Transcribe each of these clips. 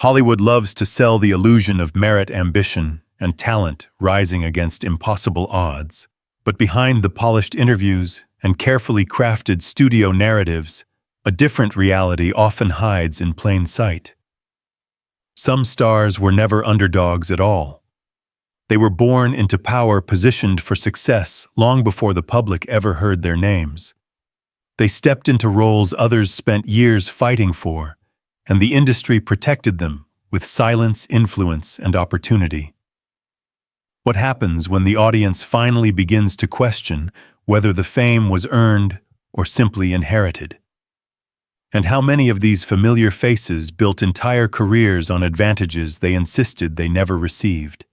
Hollywood loves to sell the illusion of merit, ambition, and talent rising against impossible odds. But behind the polished interviews and carefully crafted studio narratives, a different reality often hides in plain sight. Some stars were never underdogs at all. They were born into power, positioned for success long before the public ever heard their names. They stepped into roles others spent years fighting for, and the industry protected them with silence, influence, and opportunity. What happens when the audience finally begins to question whether the fame was earned or simply inherited? And how many of these familiar faces built entire careers on advantages they insisted they never received?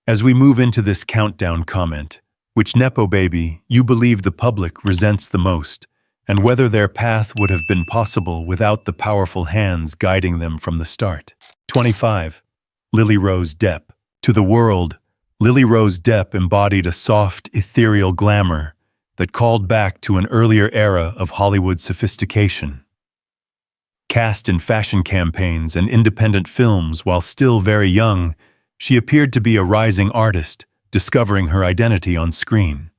As we move into this countdown, comment which Nepo baby you believe the public resents the most, and whether their path would have been possible without the powerful hands guiding them from the start. 25. Lily Rose Depp. To the world, Lily Rose Depp embodied a soft, ethereal glamour that called back to an earlier era of Hollywood sophistication. Cast in fashion campaigns and independent films while still very young, she appeared to be a rising artist, discovering her identity on screen.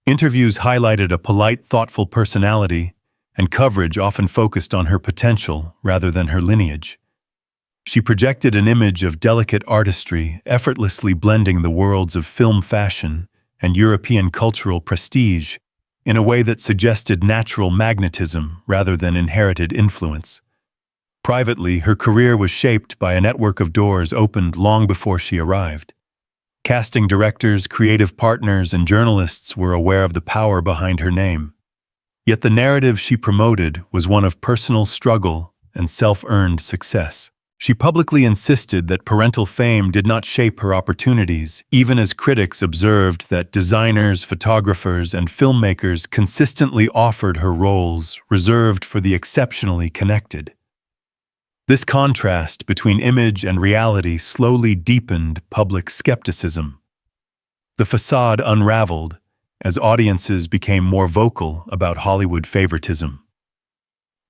Interviews highlighted a polite, thoughtful personality, and coverage often focused on her potential rather than her lineage. She projected an image of delicate artistry, effortlessly blending the worlds of film, fashion, and European cultural prestige in a way that suggested natural magnetism rather than inherited influence. Privately, her career was shaped by a network of doors opened long before she arrived. Casting directors, creative partners, and journalists were aware of the power behind her name. Yet the narrative she promoted was one of personal struggle and self-earned success. She publicly insisted that parental fame did not shape her opportunities, even as critics observed that designers, photographers, and filmmakers consistently offered her roles reserved for the exceptionally connected. This contrast between image and reality slowly deepened public skepticism. The facade unraveled as audiences became more vocal about Hollywood favoritism.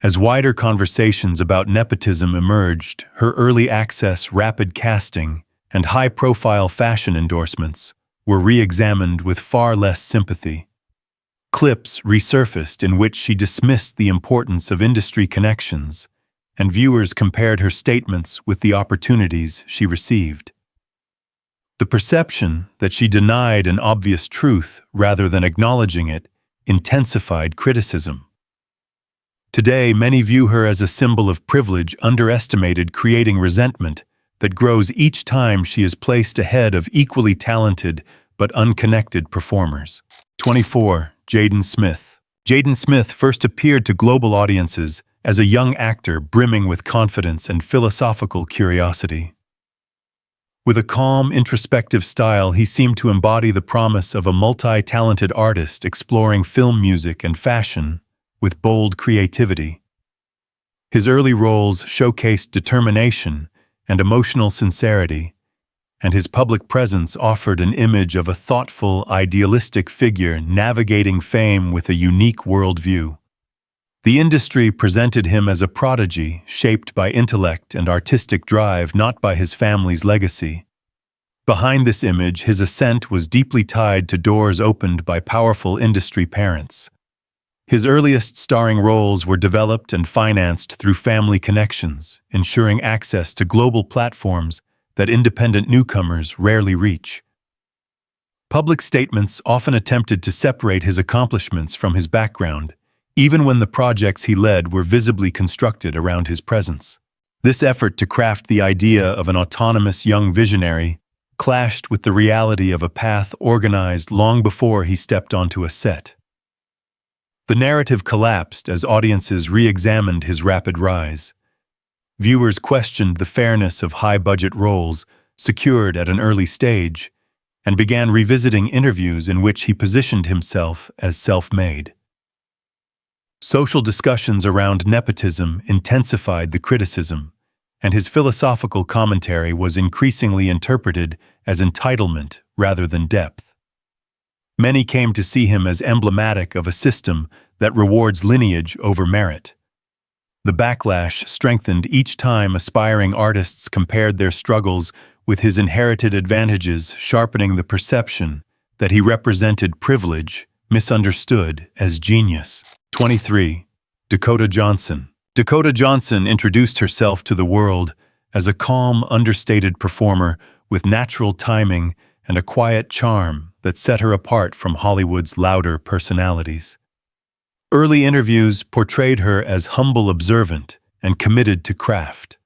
As wider conversations about nepotism emerged, her early access, rapid casting, and high-profile fashion endorsements were re-examined with far less sympathy. Clips resurfaced in which she dismissed the importance of industry connections, and viewers compared her statements with the opportunities she received. The perception that she denied an obvious truth rather than acknowledging it intensified criticism. Today, many view her as a symbol of privilege underestimated, creating resentment that grows each time she is placed ahead of equally talented but unconnected performers. 24. Jaden Smith. Jaden Smith first appeared to global audiences as a young actor brimming with confidence and philosophical curiosity. With a calm, introspective style, he seemed to embody the promise of a multi-talented artist exploring film, music, and fashion with bold creativity. His early roles showcased determination and emotional sincerity, and his public presence offered an image of a thoughtful, idealistic figure navigating fame with a unique worldview. The industry presented him as a prodigy shaped by intellect and artistic drive, not by his family's legacy. Behind this image, his ascent was deeply tied to doors opened by powerful industry parents. His earliest starring roles were developed and financed through family connections, ensuring access to global platforms that independent newcomers rarely reach. Public statements often attempted to separate his accomplishments from his background, even when the projects he led were visibly constructed around his presence. This effort to craft the idea of an autonomous young visionary clashed with the reality of a path organized long before he stepped onto a set. The narrative collapsed as audiences re-examined his rapid rise. Viewers questioned the fairness of high-budget roles secured at an early stage and began revisiting interviews in which he positioned himself as self-made. Social discussions around nepotism intensified the criticism, and his philosophical commentary was increasingly interpreted as entitlement rather than depth. Many came to see him as emblematic of a system that rewards lineage over merit. The backlash strengthened each time aspiring artists compared their struggles with his inherited advantages, sharpening the perception that he represented privilege, misunderstood as genius. 23. Dakota Johnson. Dakota Johnson introduced herself to the world as a calm, understated performer with natural timing and a quiet charm that set her apart from Hollywood's louder personalities. Early interviews portrayed her as humble, observant, and committed to craft.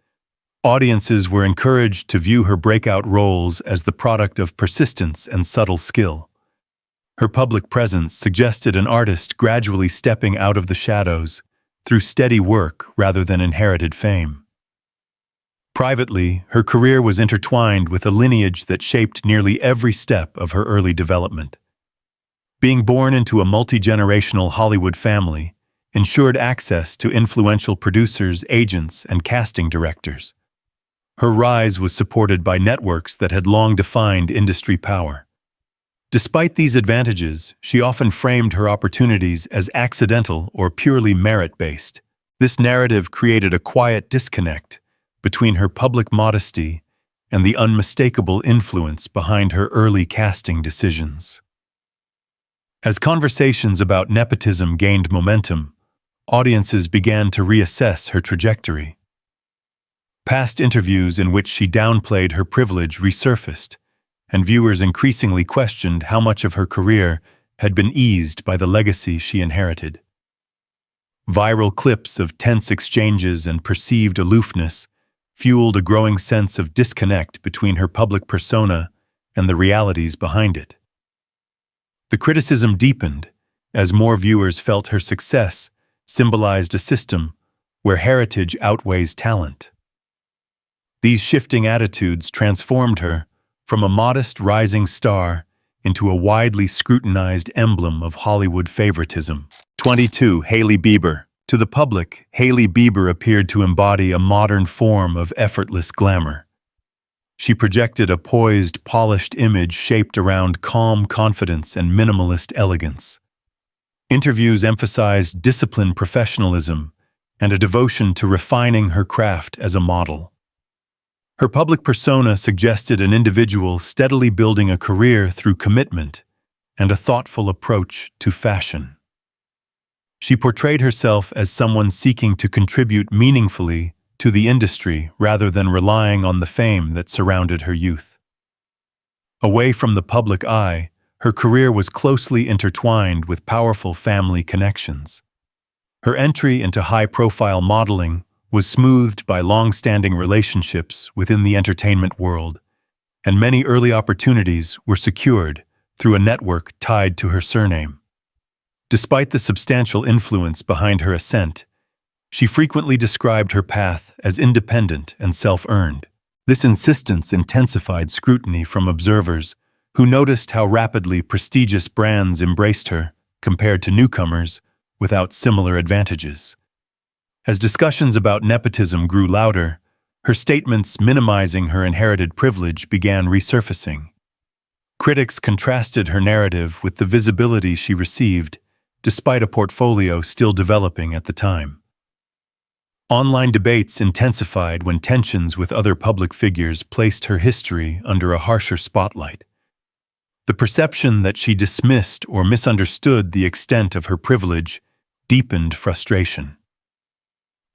Audiences were encouraged to view her breakout roles as the product of persistence and subtle skill. Her public presence suggested an artist gradually stepping out of the shadows through steady work rather than inherited fame. Privately, her career was intertwined with a lineage that shaped nearly every step of her early development. Being born into a multi-generational Hollywood family ensured access to influential producers, agents, and casting directors. Her rise was supported by networks that had long defined industry power. Despite these advantages, she often framed her opportunities as accidental or purely merit-based. This narrative created a quiet disconnect between her public modesty and the unmistakable influence behind her early casting decisions. As conversations about nepotism gained momentum, audiences began to reassess her trajectory. Past interviews in which she downplayed her privilege resurfaced, and viewers increasingly questioned how much of her career had been eased by the legacy she inherited. Viral clips of tense exchanges and perceived aloofness fueled a growing sense of disconnect between her public persona and the realities behind it. The criticism deepened as more viewers felt her success symbolized a system where heritage outweighs talent. These shifting attitudes transformed her from a modest rising star into a widely scrutinized emblem of Hollywood favoritism. 22. Hailey Bieber. To the public, Hailey Bieber appeared to embody a modern form of effortless glamour. She projected a poised, polished image shaped around calm confidence and minimalist elegance. Interviews emphasized disciplined professionalism and a devotion to refining her craft as a model. Her public persona suggested an individual steadily building a career through commitment and a thoughtful approach to fashion. She portrayed herself as someone seeking to contribute meaningfully to the industry rather than relying on the fame that surrounded her youth. Away from the public eye, her career was closely intertwined with powerful family connections. Her entry into high-profile modeling was smoothed by long-standing relationships within the entertainment world, and many early opportunities were secured through a network tied to her surname. Despite the substantial influence behind her ascent, she frequently described her path as independent and self-earned. This insistence intensified scrutiny from observers who noticed how rapidly prestigious brands embraced her compared to newcomers without similar advantages. As discussions about nepotism grew louder, her statements minimizing her inherited privilege began resurfacing. Critics contrasted her narrative with the visibility she received, despite a portfolio still developing at the time. Online debates intensified when tensions with other public figures placed her history under a harsher spotlight. The perception that she dismissed or misunderstood the extent of her privilege deepened frustration.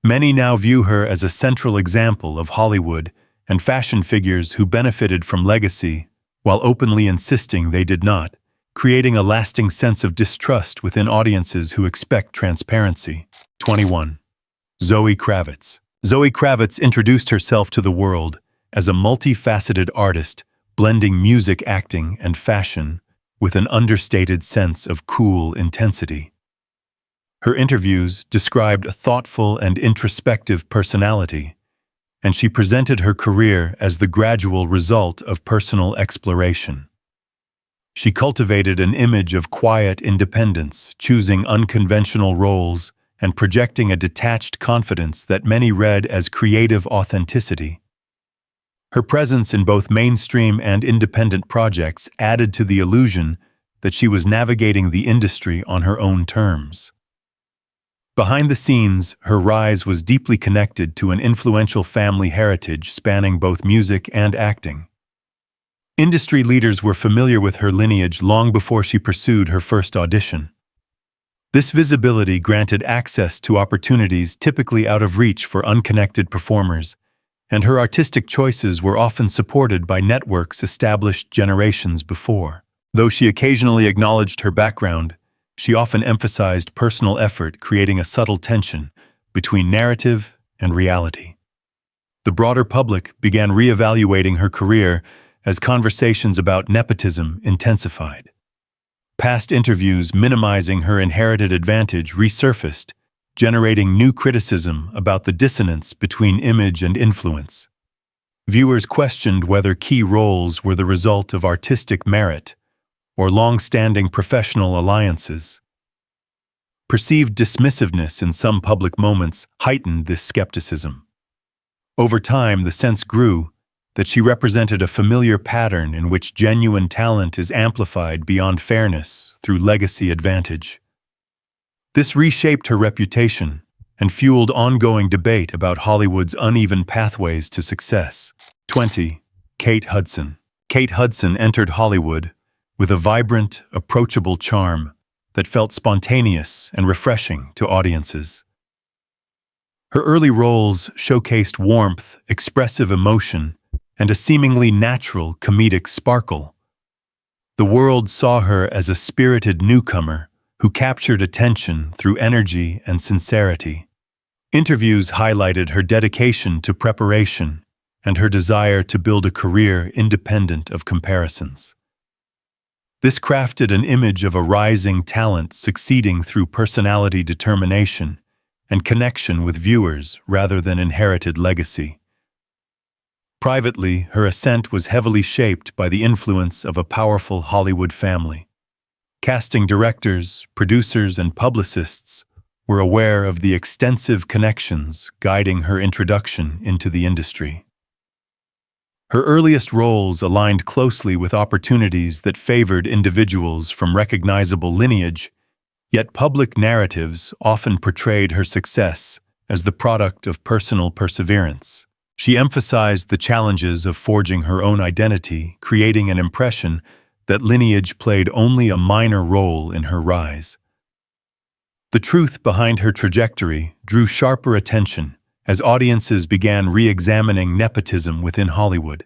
Many now view her as a central example of Hollywood and fashion figures who benefited from legacy while openly insisting they did not, creating a lasting sense of distrust within audiences who expect transparency. 21. Zoe Kravitz. Zoe Kravitz introduced herself to the world as a multifaceted artist, blending music, acting, and fashion with an understated sense of cool intensity. Her interviews described a thoughtful and introspective personality, and she presented her career as the gradual result of personal exploration. She cultivated an image of quiet independence, choosing unconventional roles and projecting a detached confidence that many read as creative authenticity. Her presence in both mainstream and independent projects added to the illusion that she was navigating the industry on her own terms. Behind the scenes, her rise was deeply connected to an influential family heritage spanning both music and acting. Industry leaders were familiar with her lineage long before she pursued her first audition. This visibility granted access to opportunities typically out of reach for unconnected performers, and her artistic choices were often supported by networks established generations before. Though she occasionally acknowledged her background, she often emphasized personal effort, creating a subtle tension between narrative and reality. The broader public began re-evaluating her career as conversations about nepotism intensified. Past interviews minimizing her inherited advantage resurfaced, generating new criticism about the dissonance between image and influence. Viewers questioned whether key roles were the result of artistic merit or long-standing professional alliances. Perceived dismissiveness in some public moments heightened this skepticism. Over time, the sense grew that she represented a familiar pattern in which genuine talent is amplified beyond fairness through legacy advantage. This reshaped her reputation and fueled ongoing debate about Hollywood's uneven pathways to success. 20. Kate Hudson. Kate Hudson entered Hollywood with a vibrant, approachable charm that felt spontaneous and refreshing to audiences. Her early roles showcased warmth, expressive emotion, and a seemingly natural comedic sparkle. The world saw her as a spirited newcomer who captured attention through energy and sincerity. Interviews highlighted her dedication to preparation and her desire to build a career independent of comparisons. This crafted an image of a rising talent succeeding through personality determination and connection with viewers rather than inherited legacy. Privately, her ascent was heavily shaped by the influence of a powerful Hollywood family. Casting directors, producers, and publicists were aware of the extensive connections guiding her introduction into the industry. Her earliest roles aligned closely with opportunities that favored individuals from recognizable lineage, yet public narratives often portrayed her success as the product of personal perseverance. She emphasized the challenges of forging her own identity, creating an impression that lineage played only a minor role in her rise. The truth behind her trajectory drew sharper attention as audiences began re-examining nepotism within Hollywood.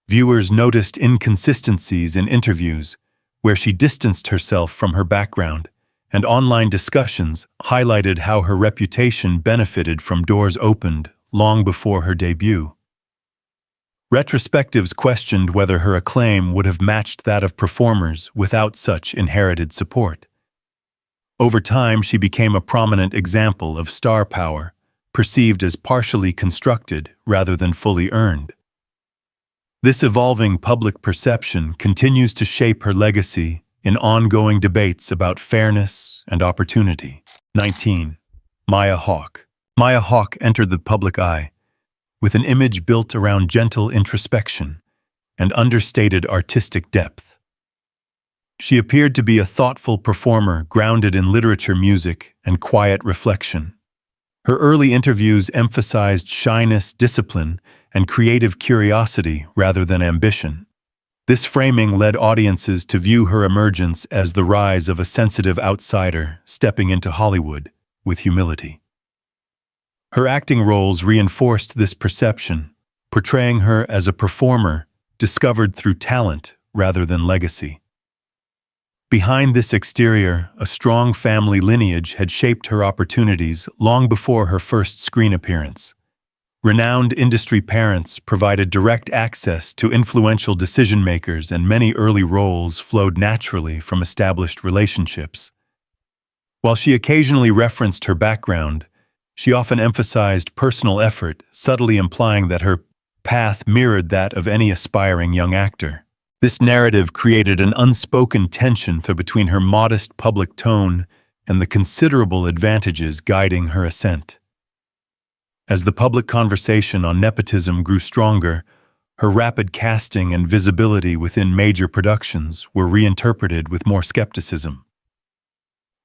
Viewers noticed inconsistencies in interviews where she distanced herself from her background, and online discussions highlighted how her reputation benefited from doors opened long before her debut. Retrospectives questioned whether her acclaim would have matched that of performers without such inherited support. Over time, she became a prominent example of star power, perceived as partially constructed rather than fully earned. This evolving public perception continues to shape her legacy in ongoing debates about fairness and opportunity. 19. Maya Hawke. Maya Hawke entered the public eye with an image built around gentle introspection and understated artistic depth. She appeared to be a thoughtful performer grounded in literature, music, and quiet reflection. Her early interviews emphasized shyness, discipline, and creative curiosity rather than ambition. This framing led audiences to view her emergence as the rise of a sensitive outsider stepping into Hollywood with humility. Her acting roles reinforced this perception, portraying her as a performer discovered through talent rather than legacy. Behind this exterior, a strong family lineage had shaped her opportunities long before her first screen appearance. Renowned industry parents provided direct access to influential decision-makers, and many early roles flowed naturally from established relationships. While she occasionally referenced her background, she often emphasized personal effort, subtly implying that her path mirrored that of any aspiring young actor. This narrative created an unspoken tension between her modest public tone and the considerable advantages guiding her ascent. As the public conversation on nepotism grew stronger, her rapid casting and visibility within major productions were reinterpreted with more skepticism.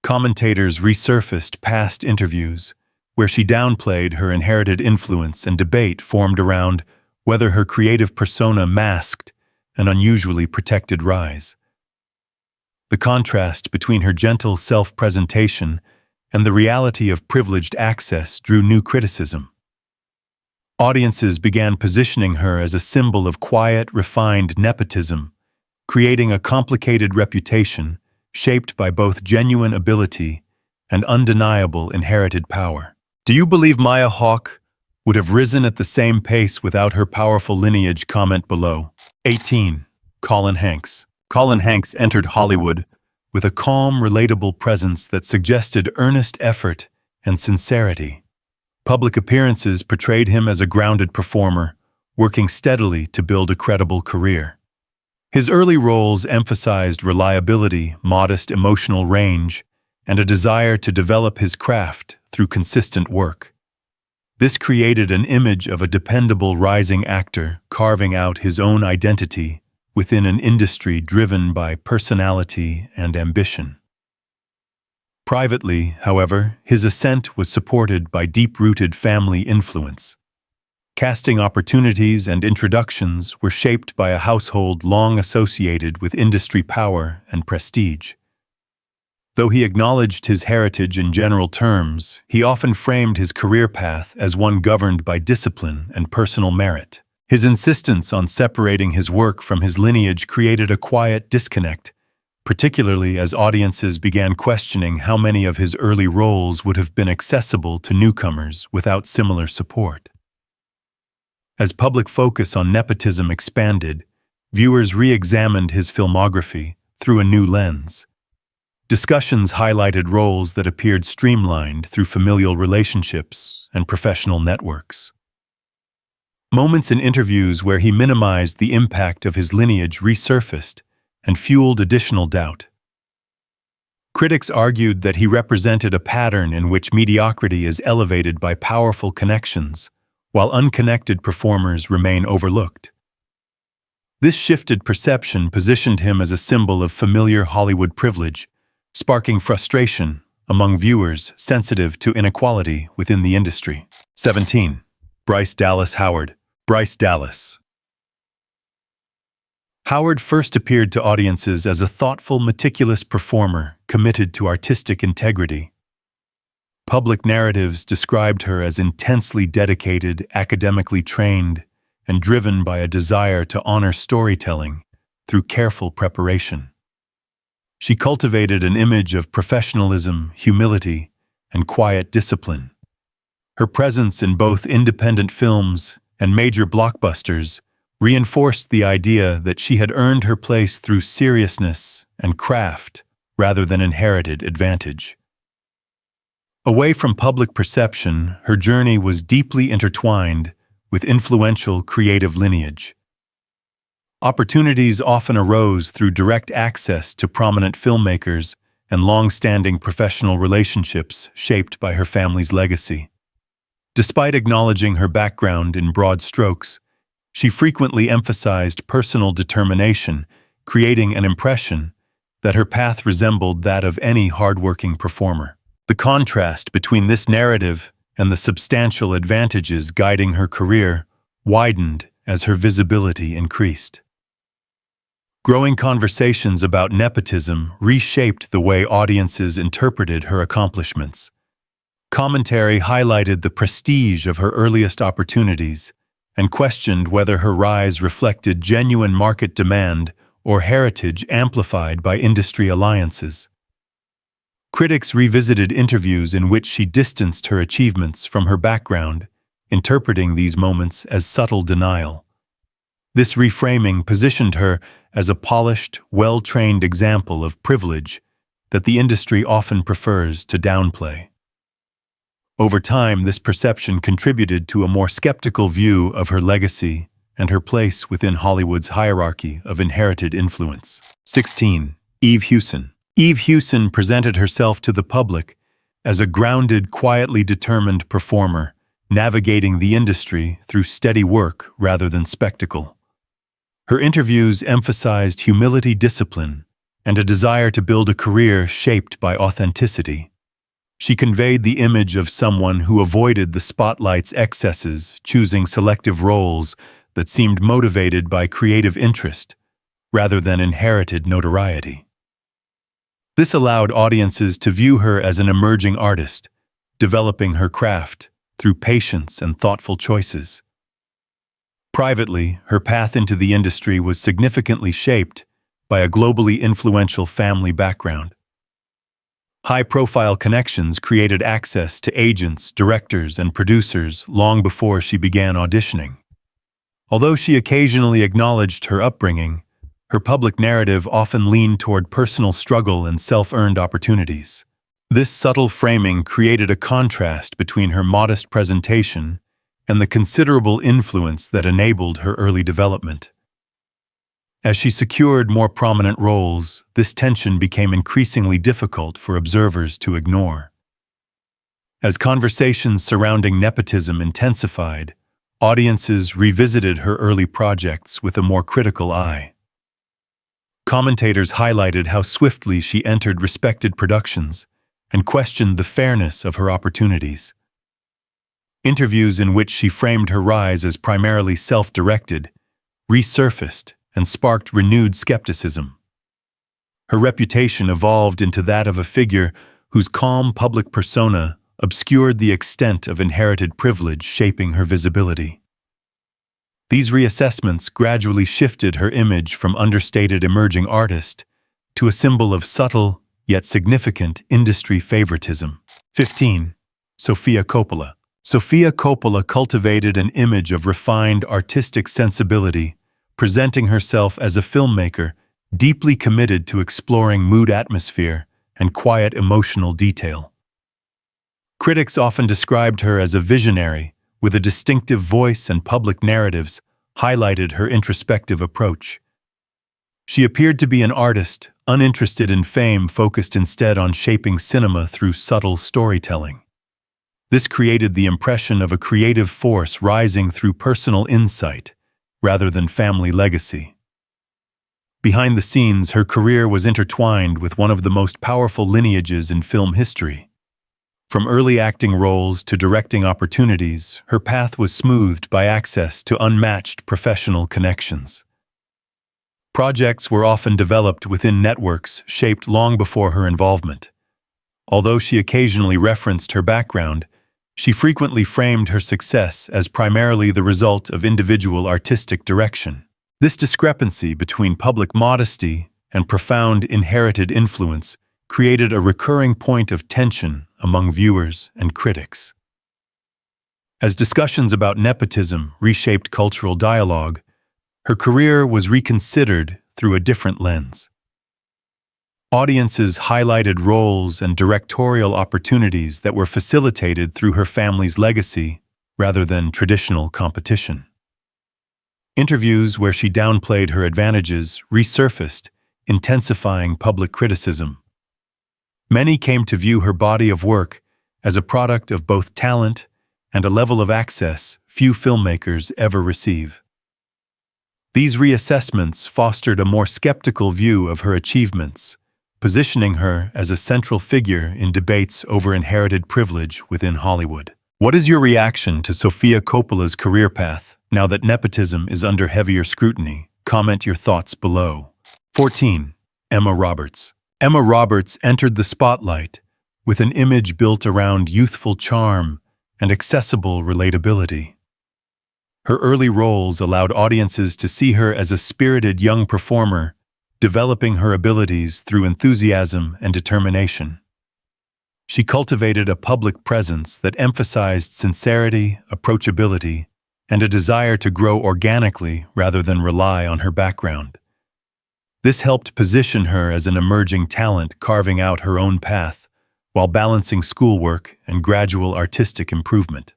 Commentators resurfaced past interviews, where she downplayed her inherited influence, and debate formed around whether her creative persona masked an unusually protected rise. The contrast between her gentle self-presentation and the reality of privileged access drew new criticism. Audiences began positioning her as a symbol of quiet, refined nepotism, creating a complicated reputation shaped by both genuine ability and undeniable inherited power. Do you believe Maya Hawke would have risen at the same pace without her powerful lineage? Comment below. 18. Colin Hanks. Colin Hanks entered Hollywood with a calm, relatable presence that suggested earnest effort and sincerity. Public appearances portrayed him as a grounded performer, working steadily to build a credible career. His early roles emphasized reliability, modest emotional range, and a desire to develop his craft through consistent work. This created an image of a dependable rising actor carving out his own identity within an industry driven by personality and ambition. Privately, however, his ascent was supported by deep-rooted family influence. Casting opportunities and introductions were shaped by a household long associated with industry power and prestige. Though he acknowledged his heritage in general terms, he often framed his career path as one governed by discipline and personal merit. His insistence on separating his work from his lineage created a quiet disconnect, particularly as audiences began questioning how many of his early roles would have been accessible to newcomers without similar support. As public focus on nepotism expanded, viewers re-examined his filmography through a new lens. Discussions highlighted roles that appeared streamlined through familial relationships and professional networks. Moments in interviews where he minimized the impact of his lineage resurfaced and fueled additional doubt. Critics argued that he represented a pattern in which mediocrity is elevated by powerful connections, while unconnected performers remain overlooked. This shifted perception positioned him as a symbol of familiar Hollywood privilege, sparking frustration among viewers sensitive to inequality within the industry. 17. Bryce Dallas Howard. Bryce Dallas Howard first appeared to audiences as a thoughtful, meticulous performer committed to artistic integrity. Public narratives described her as intensely dedicated, academically trained, and driven by a desire to honor storytelling through careful preparation. She cultivated an image of professionalism, humility, and quiet discipline. Her presence in both independent films and major blockbusters reinforced the idea that she had earned her place through seriousness and craft rather than inherited advantage. Away from public perception, her journey was deeply intertwined with influential creative lineage. Opportunities often arose through direct access to prominent filmmakers and long-standing professional relationships shaped by her family's legacy. Despite acknowledging her background in broad strokes, she frequently emphasized personal determination, creating an impression that her path resembled that of any hardworking performer. The contrast between this narrative and the substantial advantages guiding her career widened as her visibility increased. Growing conversations about nepotism reshaped the way audiences interpreted her accomplishments. Commentary highlighted the prestige of her earliest opportunities and questioned whether her rise reflected genuine market demand or heritage amplified by industry alliances. Critics revisited interviews in which she distanced her achievements from her background, interpreting these moments as subtle denial. This reframing positioned her as a polished, well-trained example of privilege that the industry often prefers to downplay. Over time, this perception contributed to a more skeptical view of her legacy and her place within Hollywood's hierarchy of inherited influence. 16. Eve Hewson. Eve Hewson presented herself to the public as a grounded, quietly determined performer, navigating the industry through steady work rather than spectacle. Her interviews emphasized humility, discipline, and a desire to build a career shaped by authenticity. She conveyed the image of someone who avoided the spotlight's excesses, choosing selective roles that seemed motivated by creative interest rather than inherited notoriety. This allowed audiences to view her as an emerging artist, developing her craft through patience and thoughtful choices. Privately, her path into the industry was significantly shaped by a globally influential family background. High-profile connections created access to agents, directors, and producers long before she began auditioning. Although she occasionally acknowledged her upbringing, her public narrative often leaned toward personal struggle and self-earned opportunities. This subtle framing created a contrast between her modest presentation and the considerable influence that enabled her early development. As she secured more prominent roles, this tension became increasingly difficult for observers to ignore. As conversations surrounding nepotism intensified, audiences revisited her early projects with a more critical eye. Commentators highlighted how swiftly she entered respected productions and questioned the fairness of her opportunities. Interviews in which she framed her rise as primarily self-directed resurfaced and sparked renewed skepticism. Her reputation evolved into that of a figure whose calm public persona obscured the extent of inherited privilege shaping her visibility. These reassessments gradually shifted her image from understated emerging artist to a symbol of subtle yet significant industry favoritism. 15. Sofia Coppola. Sofia Coppola cultivated an image of refined artistic sensibility, presenting herself as a filmmaker deeply committed to exploring mood atmosphere and quiet emotional detail. Critics often described her as a visionary, with a distinctive voice and public narratives highlighted her introspective approach. She appeared to be an artist, uninterested in fame, focused instead on shaping cinema through subtle storytelling. This created the impression of a creative force rising through personal insight, rather than family legacy. Behind the scenes, her career was intertwined with one of the most powerful lineages in film history. From early acting roles to directing opportunities, her path was smoothed by access to unmatched professional connections. Projects were often developed within networks shaped long before her involvement. Although she occasionally referenced her background, she frequently framed her success as primarily the result of individual artistic direction. This discrepancy between public modesty and profound inherited influence created a recurring point of tension among viewers and critics. As discussions about nepotism reshaped cultural dialogue, her career was reconsidered through a different lens. Audiences highlighted roles and directorial opportunities that were facilitated through her family's legacy rather than traditional competition. Interviews where she downplayed her advantages resurfaced, intensifying public criticism. Many came to view her body of work as a product of both talent and a level of access few filmmakers ever receive. These reassessments fostered a more skeptical view of her achievements, positioning her as a central figure in debates over inherited privilege within Hollywood. What is your reaction to Sofia Coppola's career path now that nepotism is under heavier scrutiny? Comment your thoughts below. 14. Emma Roberts. Emma Roberts entered the spotlight with an image built around youthful charm and accessible relatability. Her early roles allowed audiences to see her as a spirited young performer, developing her abilities through enthusiasm and determination. She cultivated a public presence that emphasized sincerity, approachability, and a desire to grow organically rather than rely on her background. This helped position her as an emerging talent carving out her own path while balancing schoolwork and gradual artistic improvement.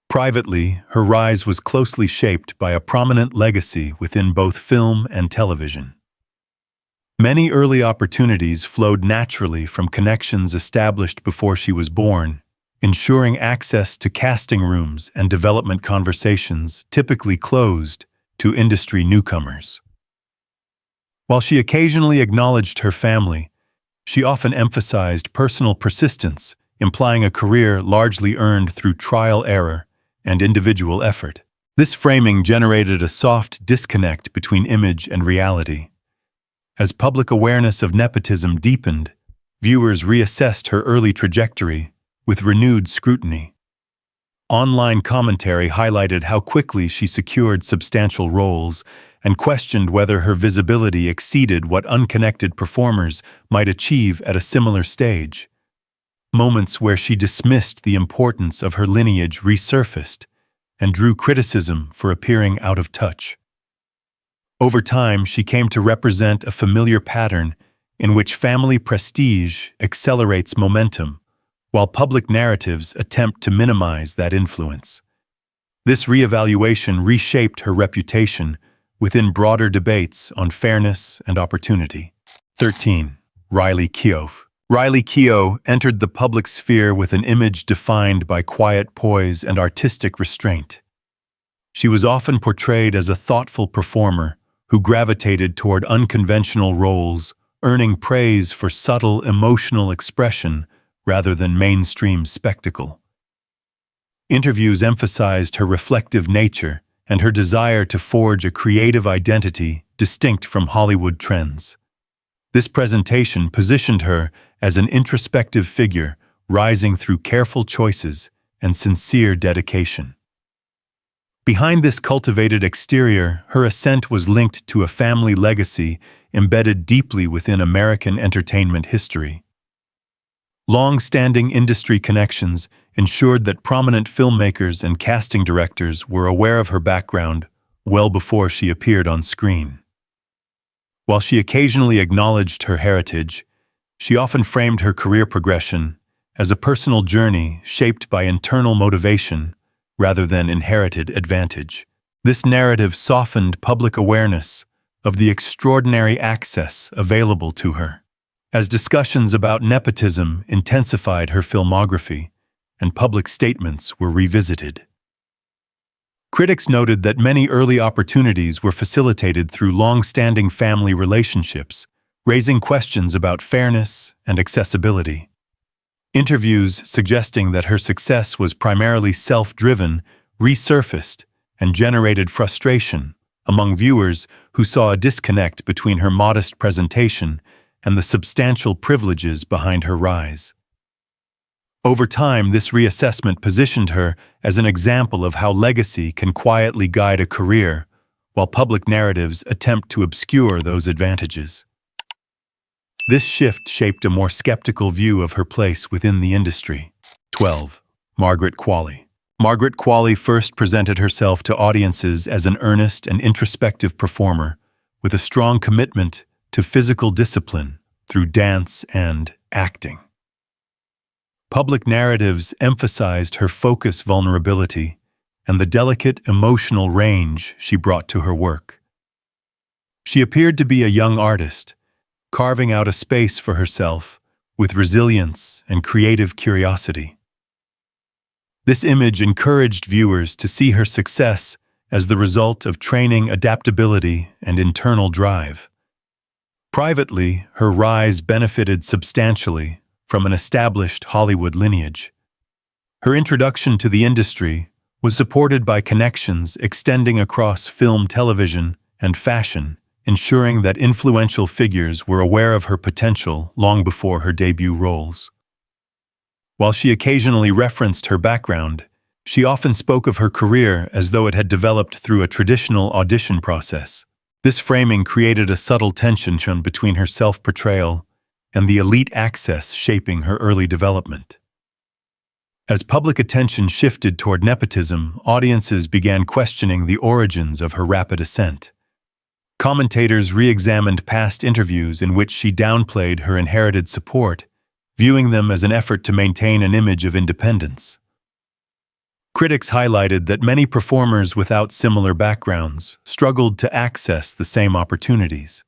Privately, her rise was closely shaped by a prominent legacy within both film and television. Many early opportunities flowed naturally from connections established before she was born, ensuring access to casting rooms and development conversations typically closed to industry newcomers. While she occasionally acknowledged her family, she often emphasized personal persistence, implying a career largely earned through trial error and individual effort. This framing generated a soft disconnect between image and reality. As public awareness of nepotism deepened, viewers reassessed her early trajectory with renewed scrutiny. Online commentary highlighted how quickly she secured substantial roles and questioned whether her visibility exceeded what unconnected performers might achieve at a similar stage. Moments where she dismissed the importance of her lineage resurfaced and drew criticism for appearing out of touch. Over time, she came to represent a familiar pattern in which family prestige accelerates momentum, while public narratives attempt to minimize that influence. This reevaluation reshaped her reputation within broader debates on fairness and opportunity. 13. Riley Keough. Riley Keough entered the public sphere with an image defined by quiet poise and artistic restraint. She was often portrayed as a thoughtful performer who gravitated toward unconventional roles, earning praise for subtle emotional expression rather than mainstream spectacle. Interviews emphasized her reflective nature and her desire to forge a creative identity distinct from Hollywood trends. This presentation positioned her as an introspective figure, rising through careful choices and sincere dedication. Behind this cultivated exterior, her ascent was linked to a family legacy embedded deeply within American entertainment history. Long-standing industry connections ensured that prominent filmmakers and casting directors were aware of her background well before she appeared on screen. While she occasionally acknowledged her heritage, she often framed her career progression as a personal journey shaped by internal motivation rather than inherited advantage. This narrative softened public awareness of the extraordinary access available to her. As discussions about nepotism intensified her filmography, and public statements were revisited. Critics noted that many early opportunities were facilitated through long-standing family relationships, raising questions about fairness and accessibility. Interviews suggesting that her success was primarily self-driven resurfaced and generated frustration among viewers who saw a disconnect between her modest presentation and the substantial privileges behind her rise. Over time, this reassessment positioned her as an example of how legacy can quietly guide a career, while public narratives attempt to obscure those advantages. This shift shaped a more skeptical view of her place within the industry. 12. Margaret Qualley. Margaret Qualley first presented herself to audiences as an earnest and introspective performer, with a strong commitment to physical discipline through dance and acting. Public narratives emphasized her focus, vulnerability, and the delicate emotional range she brought to her work. She appeared to be a young artist, carving out a space for herself with resilience and creative curiosity. This image encouraged viewers to see her success as the result of training, adaptability, and internal drive. Privately, her rise benefited substantially from an established Hollywood lineage. Her introduction to the industry was supported by connections extending across film, television, and fashion, ensuring that influential figures were aware of her potential long before her debut roles. While she occasionally referenced her background, she often spoke of her career as though it had developed through a traditional audition process. This framing created a subtle tension between her self-portrayal and the elite access shaping her early development. As public attention shifted toward nepotism, audiences began questioning the origins of her rapid ascent. Commentators re-examined past interviews in which she downplayed her inherited support, viewing them as an effort to maintain an image of independence. Critics highlighted that many performers without similar backgrounds struggled to access the same opportunities.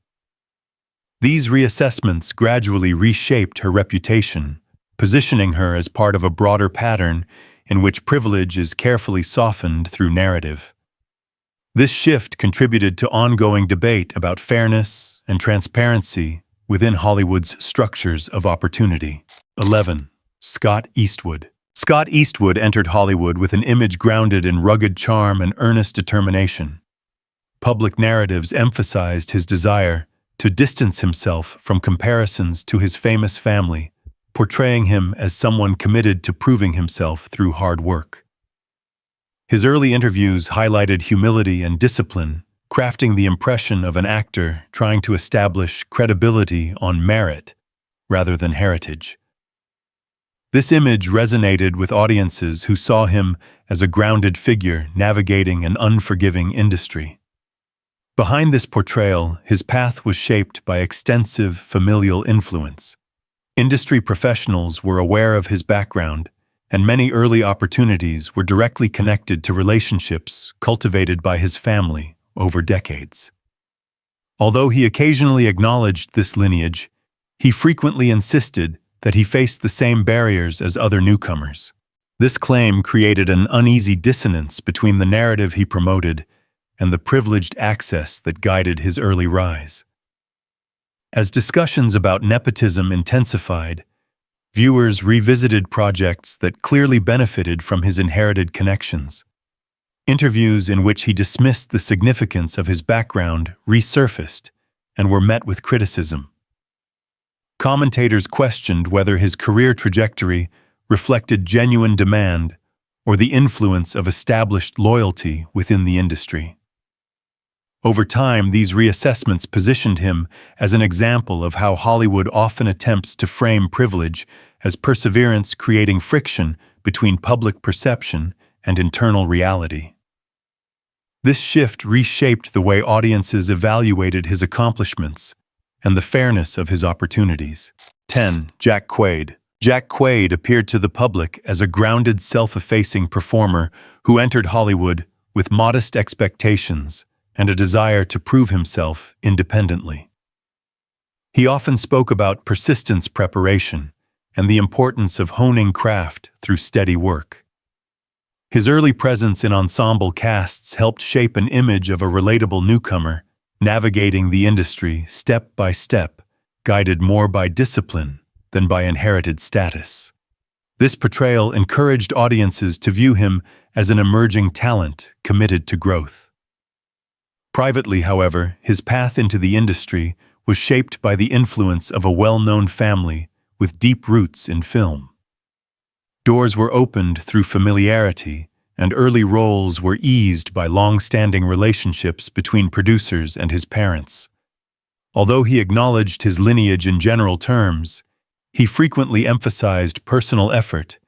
These reassessments gradually reshaped her reputation, positioning her as part of a broader pattern in which privilege is carefully softened through narrative. This shift contributed to ongoing debate about fairness and transparency within Hollywood's structures of opportunity. 11. Scott Eastwood. Scott Eastwood entered Hollywood with an image grounded in rugged charm and earnest determination. Public narratives emphasized his desire to distance himself from comparisons to his famous family, portraying him as someone committed to proving himself through hard work. His early interviews highlighted humility and discipline, crafting the impression of an actor trying to establish credibility on merit rather than heritage. This image resonated with audiences who saw him as a grounded figure navigating an unforgiving industry. Behind this portrayal, his path was shaped by extensive familial influence. Industry professionals were aware of his background, and many early opportunities were directly connected to relationships cultivated by his family over decades. Although he occasionally acknowledged this lineage, he frequently insisted that he faced the same barriers as other newcomers. This claim created an uneasy dissonance between the narrative he promoted and the privileged access that guided his early rise. As discussions about nepotism intensified, viewers revisited projects that clearly benefited from his inherited connections. Interviews in which he dismissed the significance of his background resurfaced and were met with criticism. Commentators questioned whether his career trajectory reflected genuine demand or the influence of established loyalty within the industry. Over time, these reassessments positioned him as an example of how Hollywood often attempts to frame privilege as perseverance, creating friction between public perception and internal reality. This shift reshaped the way audiences evaluated his accomplishments and the fairness of his opportunities. 10. Jack Quaid. Jack Quaid appeared to the public as a grounded, self-effacing performer who entered Hollywood with modest expectations and a desire to prove himself independently. He often spoke about persistence, preparation, and the importance of honing craft through steady work. His early presence in ensemble casts helped shape an image of a relatable newcomer, navigating the industry step by step, guided more by discipline than by inherited status. This portrayal encouraged audiences to view him as an emerging talent committed to growth. Privately, however, his path into the industry was shaped by the influence of a well-known family with deep roots in film. Doors were opened through familiarity, and early roles were eased by long-standing relationships between producers and his parents. Although he acknowledged his lineage in general terms, he frequently emphasized personal effort,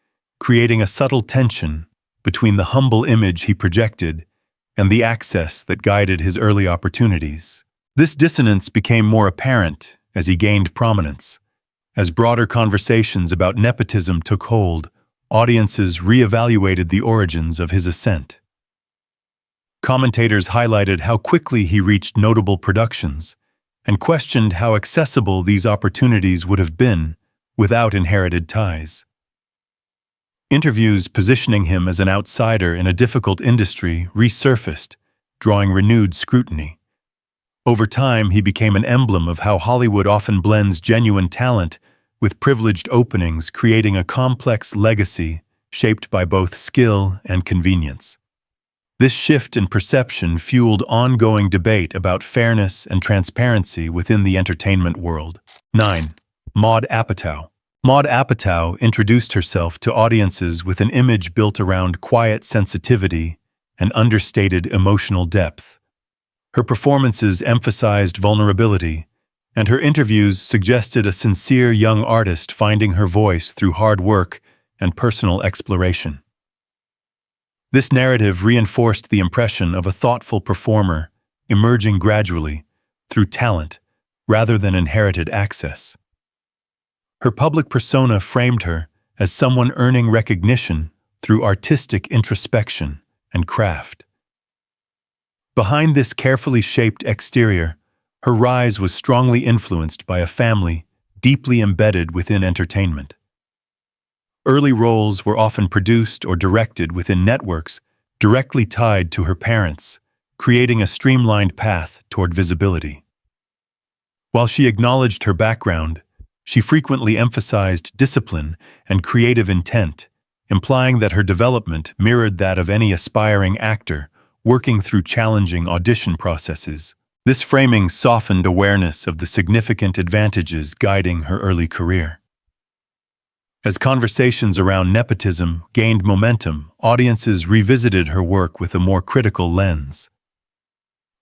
creating a subtle tension between the humble image he projected and the access that guided his early opportunities. This dissonance became more apparent as he gained prominence. As broader conversations about nepotism took hold, audiences reevaluated the origins of his ascent. Commentators highlighted how quickly he reached notable productions and questioned how accessible these opportunities would have been without inherited ties. Interviews positioning him as an outsider in a difficult industry resurfaced, drawing renewed scrutiny. Over time, he became an emblem of how Hollywood often blends genuine talent with privileged openings, creating a complex legacy shaped by both skill and convenience. This shift in perception fueled ongoing debate about fairness and transparency within the entertainment world. 9. Maude Apatow. Maude Apatow introduced herself to audiences with an image built around quiet sensitivity and understated emotional depth. Her performances emphasized vulnerability, and her interviews suggested a sincere young artist finding her voice through hard work and personal exploration. This narrative reinforced the impression of a thoughtful performer emerging gradually through talent rather than inherited access. Her public persona framed her as someone earning recognition through artistic introspection and craft. Behind this carefully shaped exterior, her rise was strongly influenced by a family deeply embedded within entertainment. Early roles were often produced or directed within networks directly tied to her parents, creating a streamlined path toward visibility. While she acknowledged her background, she frequently emphasized discipline and creative intent, implying that her development mirrored that of any aspiring actor working through challenging audition processes. This framing softened awareness of the significant advantages guiding her early career. As conversations around nepotism gained momentum, audiences revisited her work with a more critical lens.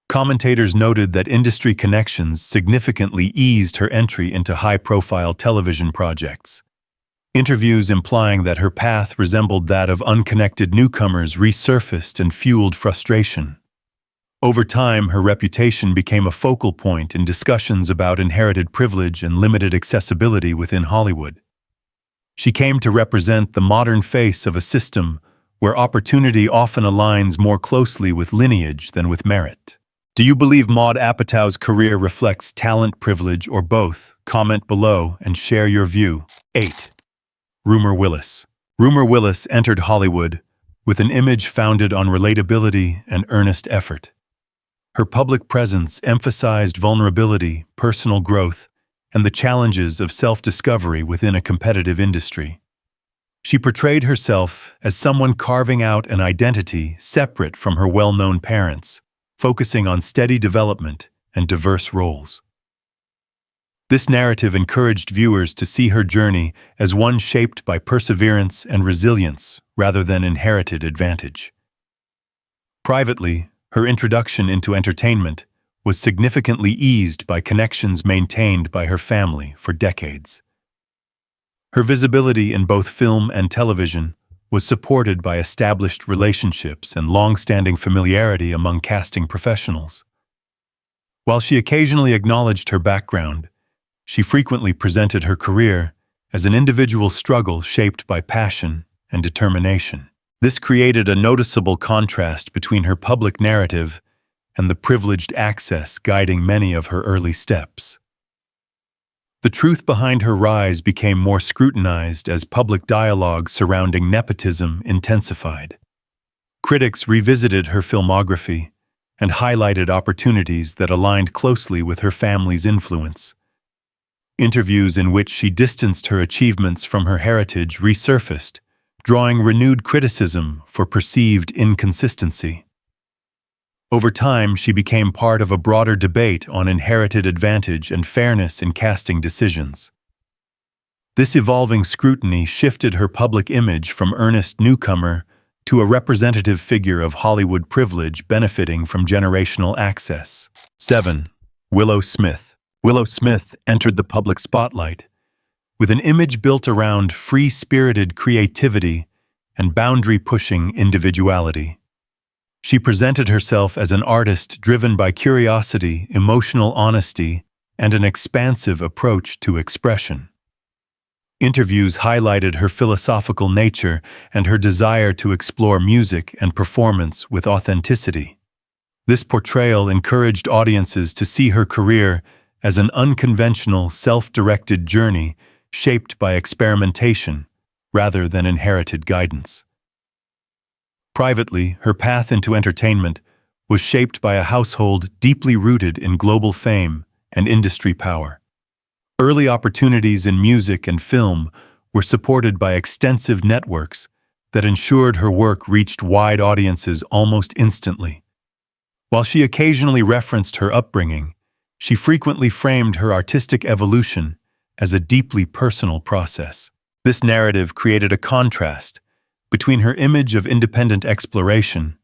Commentators noted that industry connections significantly eased her entry into high-profile television projects. Interviews implying that her path resembled that of unconnected newcomers resurfaced and fueled frustration. Over time, her reputation became a focal point in discussions about inherited privilege and limited accessibility within Hollywood. She came to represent the modern face of a system where opportunity often aligns more closely with lineage than with merit. Do you believe Maude Apatow's career reflects talent, privilege, or both? Comment below and share your view. 8. Rumor Willis. Rumor Willis entered Hollywood with an image founded on relatability and earnest effort. Her public presence emphasized vulnerability, personal growth, and the challenges of self-discovery within a competitive industry. She portrayed herself as someone carving out an identity separate from her well-known parents, focusing on steady development and diverse roles. This narrative encouraged viewers to see her journey as one shaped by perseverance and resilience rather than inherited advantage. Privately, her introduction into entertainment was significantly eased by connections maintained by her family for decades. Her visibility in both film and television was supported by established relationships and long-standing familiarity among casting professionals. While she occasionally acknowledged her background, she frequently presented her career as an individual struggle shaped by passion and determination. This created a noticeable contrast between her public narrative and the privileged access guiding many of her early steps. The truth behind her rise became more scrutinized as public dialogue surrounding nepotism intensified. Critics revisited her filmography and highlighted opportunities that aligned closely with her family's influence. Interviews in which she distanced her achievements from her heritage resurfaced, drawing renewed criticism for perceived inconsistency. Over time, she became part of a broader debate on inherited advantage and fairness in casting decisions. This evolving scrutiny shifted her public image from earnest newcomer to a representative figure of Hollywood privilege benefiting from generational access. 7. Willow Smith. Willow Smith entered the public spotlight with an image built around free-spirited creativity and boundary-pushing individuality. She presented herself as an artist driven by curiosity, emotional honesty, and an expansive approach to expression. Interviews highlighted her philosophical nature and her desire to explore music and performance with authenticity. This portrayal encouraged audiences to see her career as an unconventional, self-directed journey shaped by experimentation rather than inherited guidance. Privately, her path into entertainment was shaped by a household deeply rooted in global fame and industry power. Early opportunities in music and film were supported by extensive networks that ensured her work reached wide audiences almost instantly. While she occasionally referenced her upbringing, she frequently framed her artistic evolution as a deeply personal process. This narrative created a contrast between her image of independent exploration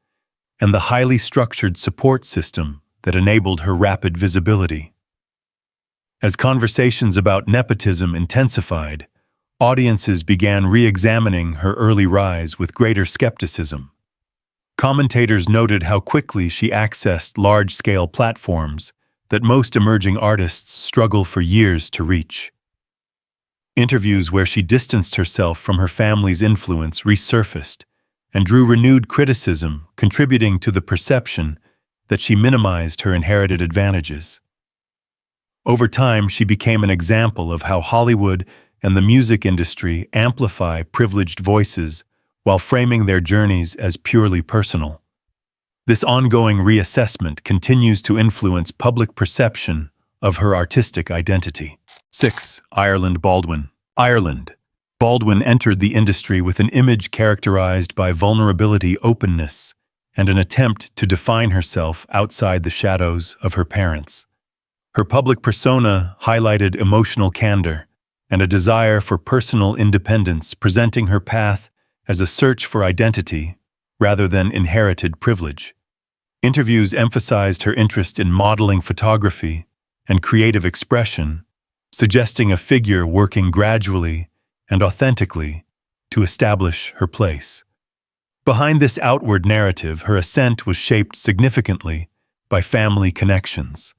and the highly structured support system that enabled her rapid visibility. As conversations about nepotism intensified, audiences began re-examining her early rise with greater skepticism. Commentators noted how quickly she accessed large-scale platforms that most emerging artists struggle for years to reach. Interviews where she distanced herself from her family's influence resurfaced and drew renewed criticism, contributing to the perception that she minimized her inherited advantages. Over time, she became an example of how Hollywood and the music industry amplify privileged voices while framing their journeys as purely personal. This ongoing reassessment continues to influence public perception of her artistic identity. 6. Ireland Baldwin. Ireland. Baldwin entered the industry with an image characterized by vulnerability, openness, and an attempt to define herself outside the shadows of her parents. Her public persona highlighted emotional candor and a desire for personal independence, presenting her path as a search for identity rather than inherited privilege. Interviews emphasized her interest in modeling photography and creative expression, suggesting a figure working gradually and authentically to establish her place. Behind this outward narrative, her ascent was shaped significantly by family connections.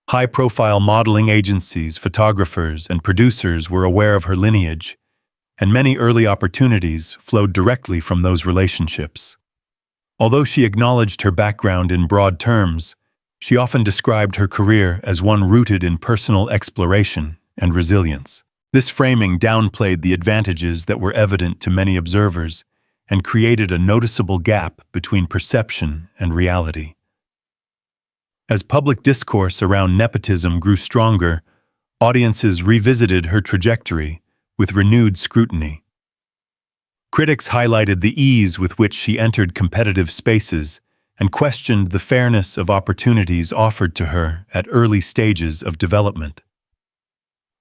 High-profile modeling agencies, photographers, and producers were aware of her lineage, and many early opportunities flowed directly from those relationships. Although she acknowledged her background in broad terms, she often described her career as one rooted in personal exploration and resilience. This framing downplayed the advantages that were evident to many observers and created a noticeable gap between perception and reality. As public discourse around nepotism grew stronger, audiences revisited her trajectory with renewed scrutiny. Critics highlighted the ease with which she entered competitive spaces and questioned the fairness of opportunities offered to her at early stages of development.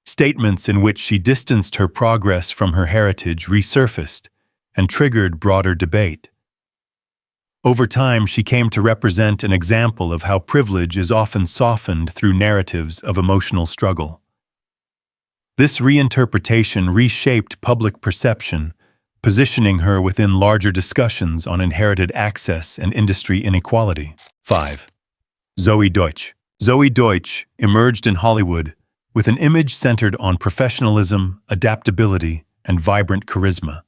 Statements in which she distanced her progress from her heritage resurfaced and triggered broader debate. Over time, she came to represent an example of how privilege is often softened through narratives of emotional struggle. This reinterpretation reshaped public perception, positioning her within larger discussions on inherited access and industry inequality. 5. Zoe Deutch. Zoe Deutch emerged in Hollywood with an image centered on professionalism, adaptability, and vibrant charisma.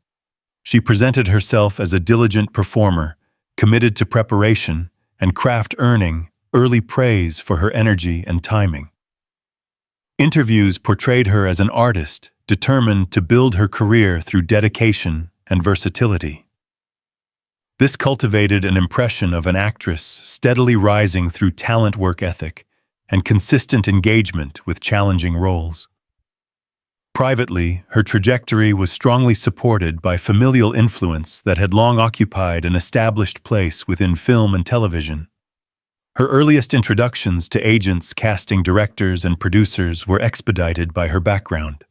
She presented herself as a diligent performer, committed to preparation and craft, earning early praise for her energy and timing. Interviews portrayed her as an artist determined to build her career through dedication and versatility. This cultivated an impression of an actress steadily rising through talent, work ethic, and consistent engagement with challenging roles. Privately, her trajectory was strongly supported by familial influence that had long occupied an established place within film and television. Her earliest introductions to agents, casting directors, and producers were expedited by her background.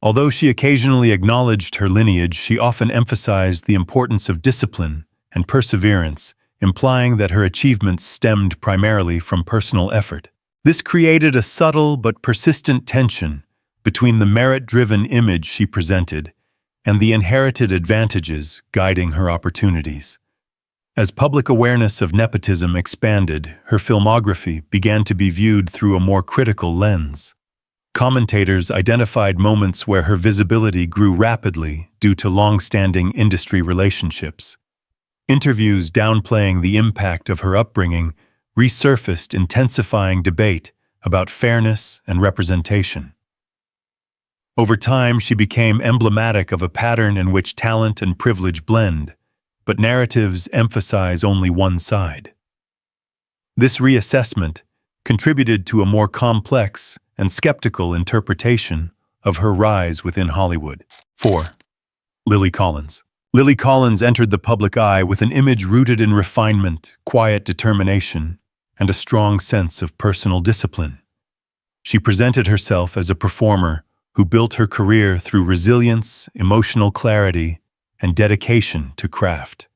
Although she occasionally acknowledged her lineage, she often emphasized the importance of discipline and perseverance, implying that her achievements stemmed primarily from personal effort. This created a subtle but persistent tension between the merit-driven image she presented and the inherited advantages guiding her opportunities. As public awareness of nepotism expanded, her filmography began to be viewed through a more critical lens. Commentators identified moments where her visibility grew rapidly due to long-standing industry relationships. Interviews downplaying the impact of her upbringing resurfaced, intensifying debate about fairness and representation. Over time, she became emblematic of a pattern in which talent and privilege blend, but narratives emphasize only one side. This reassessment contributed to a more complex and skeptical interpretation of her rise within Hollywood. 4. Lily Collins. Lily Collins entered the public eye with an image rooted in refinement, quiet determination, and a strong sense of personal discipline. She presented herself as a performer who built her career through resilience, emotional clarity, and dedication to craft.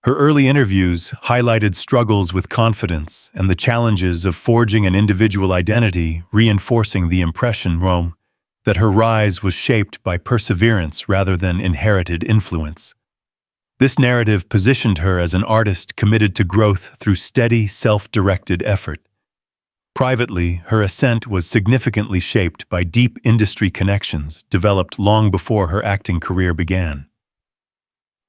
Her early interviews highlighted struggles with confidence and the challenges of forging an individual identity, reinforcing the impression that her rise was shaped by perseverance rather than inherited influence. This narrative positioned her as an artist committed to growth through steady, self-directed effort. Privately, her ascent was significantly shaped by deep industry connections developed long before her acting career began.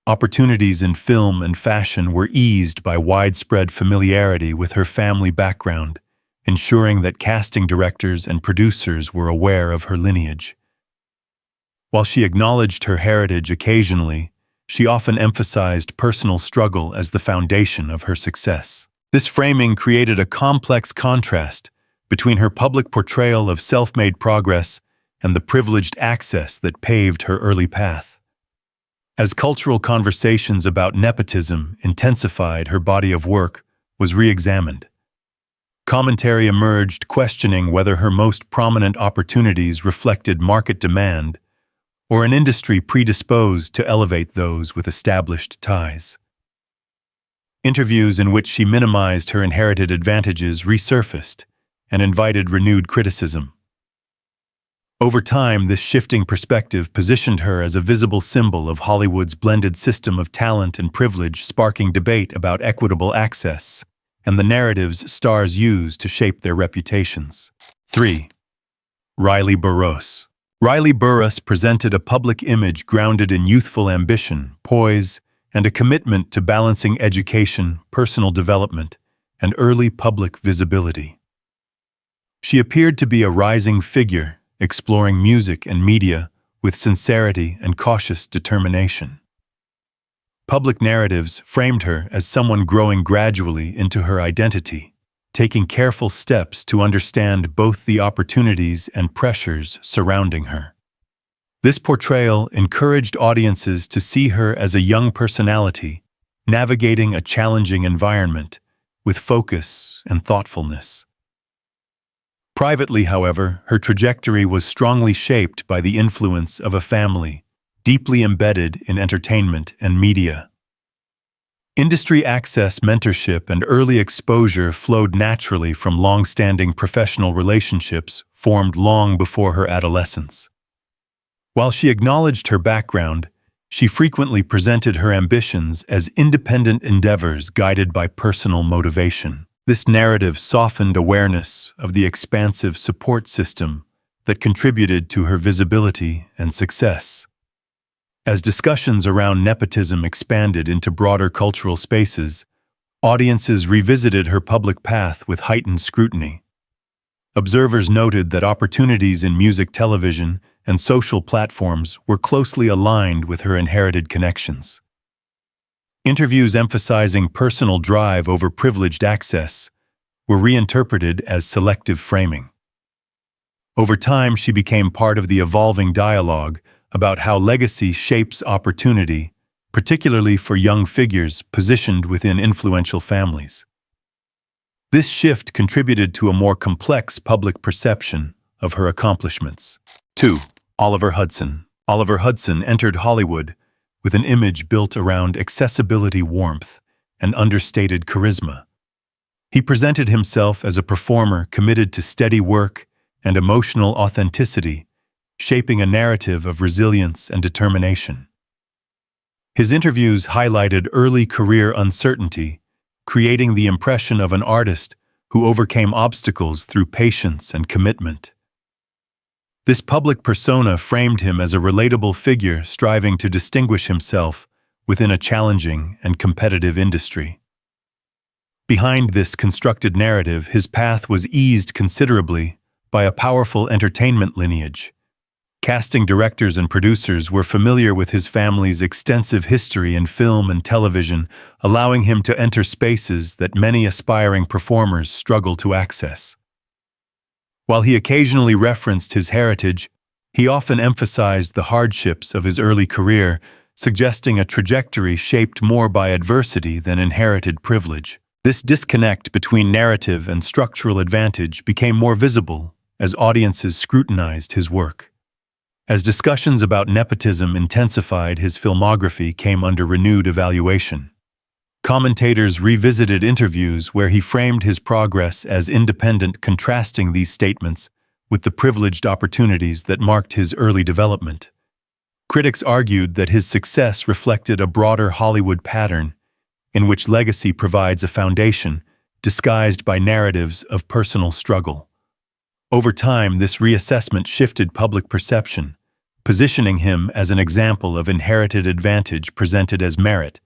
Opportunities in film and fashion were eased by widespread familiarity with her family background, ensuring that casting directors and producers were aware of her lineage. While she acknowledged her heritage occasionally, she often emphasized personal struggle as the foundation of her success. This framing created a complex contrast between her public portrayal of self-made progress and the privileged access that paved her early path. As cultural conversations about nepotism intensified, her body of work was re-examined. Commentary emerged questioning whether her most prominent opportunities reflected market demand or an industry predisposed to elevate those with established ties. Interviews in which she minimized her inherited advantages resurfaced and invited renewed criticism. Over time, this shifting perspective positioned her as a visible symbol of Hollywood's blended system of talent and privilege, sparking debate about equitable access and the narratives stars use to shape their reputations. 3. Riley Burroughs. Riley Burroughs presented a public image grounded in youthful ambition, poise, and a commitment to balancing education, personal development, and early public visibility. She appeared to be a rising figure, exploring music and media with sincerity and cautious determination. Public narratives framed her as someone growing gradually into her identity, taking careful steps to understand both the opportunities and pressures surrounding her. This portrayal encouraged audiences to see her as a young personality, navigating a challenging environment with focus and thoughtfulness. Privately, however, her trajectory was strongly shaped by the influence of a family deeply embedded in entertainment and media. Industry access, mentorship, and early exposure flowed naturally from long-standing professional relationships formed long before her adolescence. While she acknowledged her background, she frequently presented her ambitions as independent endeavors guided by personal motivation. This narrative softened awareness of the expansive support system that contributed to her visibility and success. As discussions around nepotism expanded into broader cultural spaces, audiences revisited her public path with heightened scrutiny. Observers noted that opportunities in music, television, and social platforms were closely aligned with her inherited connections. Interviews emphasizing personal drive over privileged access were reinterpreted as selective framing. Over time, she became part of the evolving dialogue about how legacy shapes opportunity, particularly for young figures positioned within influential families. This shift contributed to a more complex public perception of her accomplishments. 2. Oliver Hudson. Oliver Hudson entered Hollywood with an image built around accessibility, warmth, and understated charisma. He presented himself as a performer committed to steady work and emotional authenticity, shaping a narrative of resilience and determination. His interviews highlighted early career uncertainty, creating the impression of an artist who overcame obstacles through patience and commitment. This public persona framed him as a relatable figure striving to distinguish himself within a challenging and competitive industry. Behind this constructed narrative, his path was eased considerably by a powerful entertainment lineage. Casting directors and producers were familiar with his family's extensive history in film and television, allowing him to enter spaces that many aspiring performers struggle to access. While he occasionally referenced his heritage, he often emphasized the hardships of his early career, suggesting a trajectory shaped more by adversity than inherited privilege. This disconnect between narrative and structural advantage became more visible as audiences scrutinized his work. As discussions about nepotism intensified, his filmography came under renewed evaluation. Commentators revisited interviews where he framed his progress as independent, contrasting these statements with the privileged opportunities that marked his early development. Critics argued that his success reflected a broader Hollywood pattern in which legacy provides a foundation disguised by narratives of personal struggle. Over time, this reassessment shifted public perception, positioning him as an example of inherited advantage presented as merit,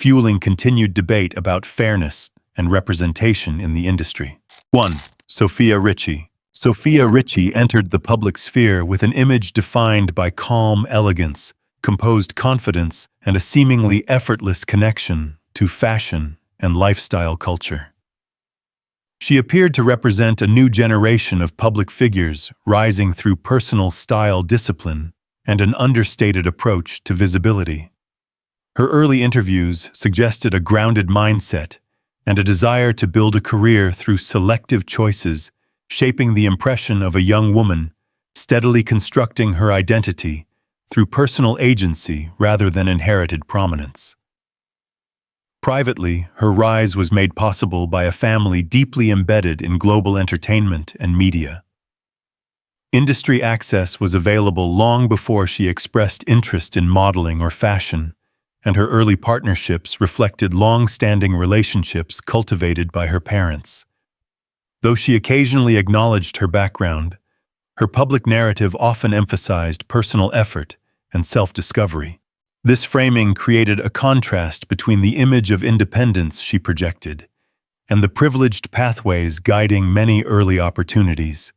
fueling continued debate about fairness and representation in the industry. 1. Sofia Richie. Sofia Richie entered the public sphere with an image defined by calm elegance, composed confidence, and a seemingly effortless connection to fashion and lifestyle culture. She appeared to represent a new generation of public figures rising through personal style discipline and an understated approach to visibility. Her early interviews suggested a grounded mindset and a desire to build a career through selective choices, shaping the impression of a young woman steadily constructing her identity through personal agency rather than inherited prominence. Privately, her rise was made possible by a family deeply embedded in global entertainment and media. Industry access was available long before she expressed interest in modeling or fashion, and her early partnerships reflected long-standing relationships cultivated by her parents. Though she occasionally acknowledged her background, her public narrative often emphasized personal effort and self-discovery. This framing created a contrast between the image of independence she projected and the privileged pathways guiding many early opportunities.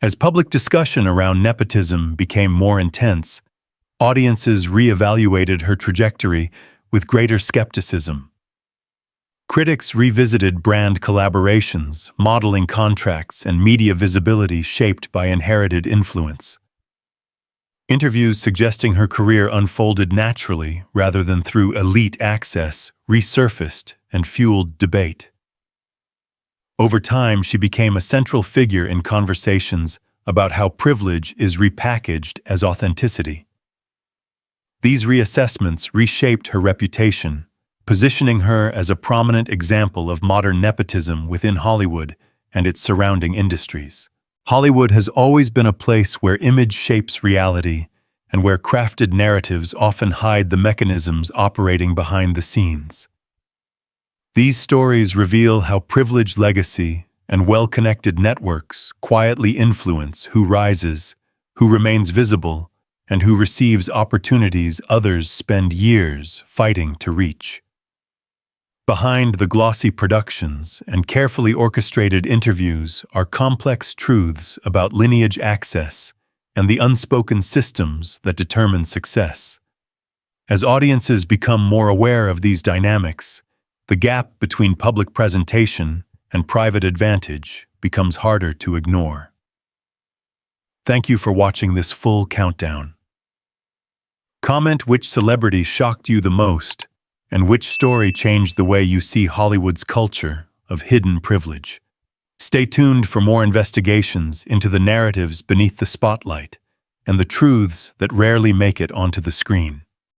As public discussion around nepotism became more intense, audiences re-evaluated her trajectory with greater skepticism. Critics revisited brand collaborations, modeling contracts, and media visibility shaped by inherited influence. Interviews suggesting her career unfolded naturally rather than through elite access resurfaced and fueled debate. Over time, she became a central figure in conversations about how privilege is repackaged as authenticity. These reassessments reshaped her reputation, positioning her as a prominent example of modern nepotism within Hollywood and its surrounding industries. Hollywood has always been a place where image shapes reality and where crafted narratives often hide the mechanisms operating behind the scenes. These stories reveal how privileged legacy and well-connected networks quietly influence who rises, who remains visible, and who receives opportunities others spend years fighting to reach. Behind the glossy productions and carefully orchestrated interviews are complex truths about lineage access and the unspoken systems that determine success. As audiences become more aware of these dynamics, the gap between public presentation and private advantage becomes harder to ignore. Thank you for watching this full countdown. Comment which celebrity shocked you the most and which story changed the way you see Hollywood's culture of hidden privilege. Stay tuned for more investigations into the narratives beneath the spotlight and the truths that rarely make it onto the screen.